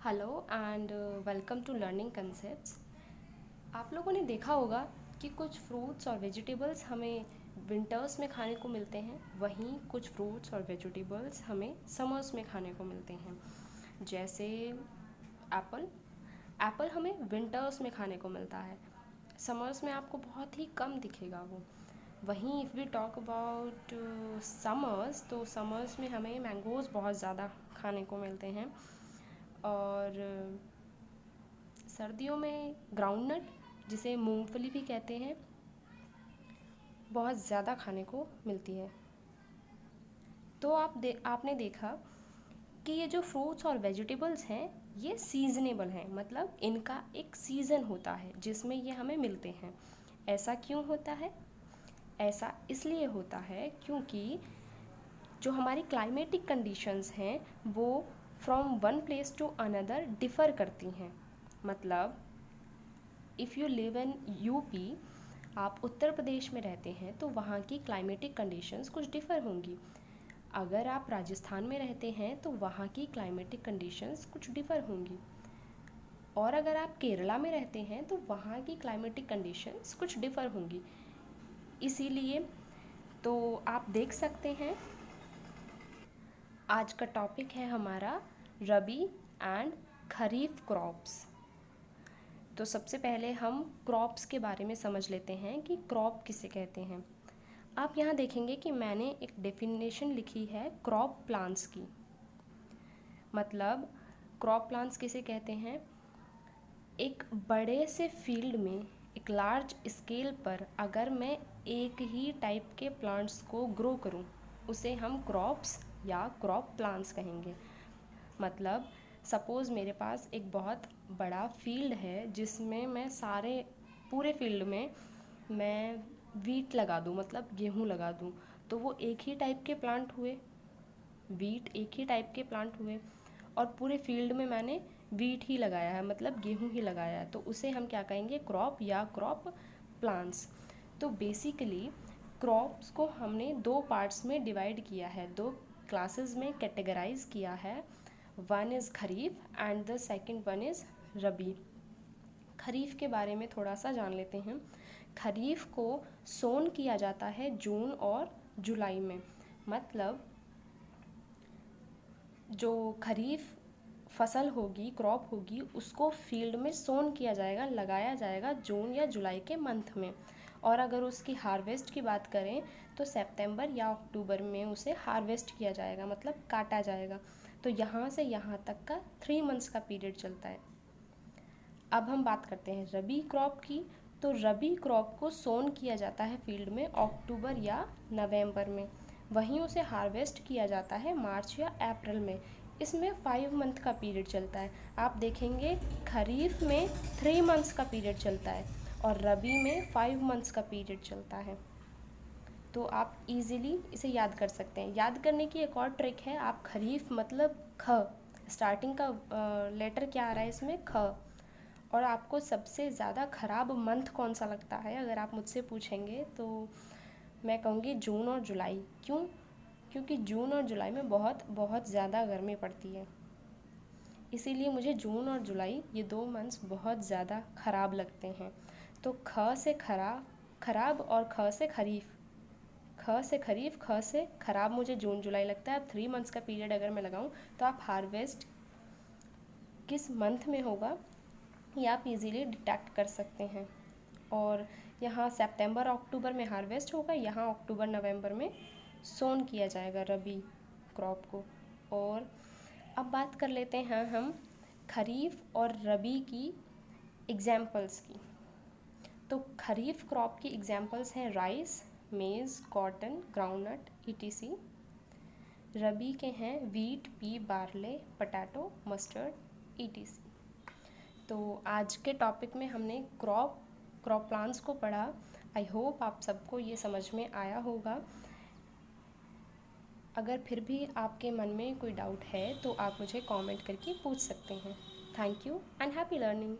Hello and welcome to learning concepts. आप लोगों ने देखा होगा कि कुछ फ्रूट्स और वेजिटेबल्स हमें विंटर्स में खाने को मिलते हैं, वहीं कुछ फ्रूट्स और वेजिटेबल्स हमें समर्स में खाने को मिलते हैं। जैसे एप्पल एप्पल हमें विंटर्स में खाने को मिलता है, समर्स में आपको बहुत ही कम दिखेगा वो। वहीं if we talk about summers, तो समर्स में हमें मैंगोज़ बहुत ज़्यादा खाने को मिलते हैं। और सर्दियों में ग्राउंडनट, जिसे मूंगफली भी कहते हैं, बहुत ज़्यादा खाने को मिलती है। तो आपने देखा कि ये जो फ्रूट्स और वेजिटेबल्स हैं ये सीजनेबल हैं, मतलब इनका एक सीज़न होता है जिसमें ये हमें मिलते हैं। ऐसा क्यों होता है? ऐसा इसलिए होता है क्योंकि जो हमारी क्लाइमेटिक कंडीशंस हैं वो from one place to another differ करती हैं। मतलब if you live in UP, आप उत्तर प्रदेश में रहते हैं तो वहाँ की क्लाइमेटिक कंडीशंस कुछ डिफ़र होंगी। अगर आप राजस्थान में रहते हैं तो वहाँ की क्लाइमेटिक कंडीशंस कुछ डिफ़र होंगी। और अगर आप केरला में रहते हैं तो वहाँ की क्लाइमेटिक कंडीशंस कुछ डिफ़र होंगी। इसीलिए तो आप देख सकते हैं, आज का टॉपिक है हमारा रबी एंड खरीफ क्रॉप्स। तो सबसे पहले हम क्रॉप्स के बारे में समझ लेते हैं कि क्रॉप किसे कहते हैं। आप यहाँ देखेंगे कि मैंने एक डेफिनेशन लिखी है क्रॉप प्लांट्स की। मतलब क्रॉप प्लांट्स किसे कहते हैं? एक बड़े से फील्ड में, एक लार्ज स्केल पर अगर मैं एक ही टाइप के प्लांट्स को ग्रो करूँ, उसे हम क्रॉप्स या क्रॉप प्लांट्स कहेंगे। मतलब सपोज़ मेरे पास एक बहुत बड़ा फील्ड है जिसमें मैं पूरे फील्ड में मैं वीट लगा दूँ, मतलब गेहूँ लगा दूँ, तो वो एक ही टाइप के प्लांट हुए, वीट एक ही टाइप के प्लांट हुए। और पूरे फील्ड में मैंने वीट ही लगाया है, मतलब गेहूँ ही लगाया है, तो उसे हम क्या कहेंगे? क्रॉप या क्रॉप प्लांट्स। तो बेसिकली क्रॉप्स को हमने दो पार्ट्स में डिवाइड किया है, दो क्लासेस में कैटेगराइज किया है। One is kharif and the second one is rabi. Kharif के बारे में थोड़ा सा जान लेते हैं। खरीफ को सोन किया जाता है जून और जुलाई में। मतलब जो खरीफ फसल होगी, क्रॉप होगी, उसको फील्ड में सोन किया जाएगा, लगाया जाएगा जून या जुलाई के मंथ में। और अगर उसकी हार्वेस्ट की बात करें तो सितंबर या अक्टूबर में उसे हार्वेस्ट किया जाएगा, मतलब काटा जाएगा। तो यहाँ से यहाँ तक का 3 मंथ्स का पीरियड चलता है। अब हम बात करते हैं रबी क्रॉप की। तो रबी क्रॉप को सोन किया जाता है फील्ड में अक्टूबर या नवंबर में, वहीं उसे हार्वेस्ट किया जाता है मार्च या अप्रैल में। इसमें 5 मंथ का पीरियड चलता है। आप देखेंगे खरीफ में 3 मंथ्स का पीरियड चलता है और रबी में 5 मंथ्स का पीरियड चलता है। तो आप इजीली इसे याद कर सकते हैं। याद करने की एक और ट्रिक है, आप खरीफ मतलब ख, स्टार्टिंग का लेटर क्या आ रहा है इसमें? ख। और आपको सबसे ज़्यादा ख़राब मंथ कौन सा लगता है अगर आप मुझसे पूछेंगे तो मैं कहूँगी जून और जुलाई। क्यों? क्योंकि जून और जुलाई में बहुत बहुत ज़्यादा गर्मी पड़ती है, इसीलिए मुझे जून और जुलाई ये 2 मंथ्स बहुत ज़्यादा ख़राब लगते हैं। तो ख से खराब और ख से खरीफ। ख से खरीफ, ख से ख़राब मुझे जून जुलाई लगता है। अब 3 मंथ्स का पीरियड अगर मैं लगाऊं तो आप हार्वेस्ट किस मंथ में होगा ये आप इजीली डिटेक्ट कर सकते हैं। और यहाँ सितंबर अक्टूबर में हार्वेस्ट होगा, यहाँ अक्टूबर नवंबर में सोन किया जाएगा रबी क्रॉप को। और अब बात कर लेते हैं हम खरीफ और रबी की एग्जाम्पल्स की। तो खरीफ क्रॉप की एग्जाम्पल्स हैं राइस, मेज़, कॉटन, ग्राउंडनट ईटीसी। रबी के हैं wheat, P, barley, potato, mustard etc. तो आज के टॉपिक में हमने क्रॉप प्लांट्स को पढ़ा। आई होप आप सबको ये समझ में आया होगा। अगर फिर भी आपके मन में कोई डाउट है तो आप मुझे कमेंट करके पूछ सकते हैं। Thank you and happy learning.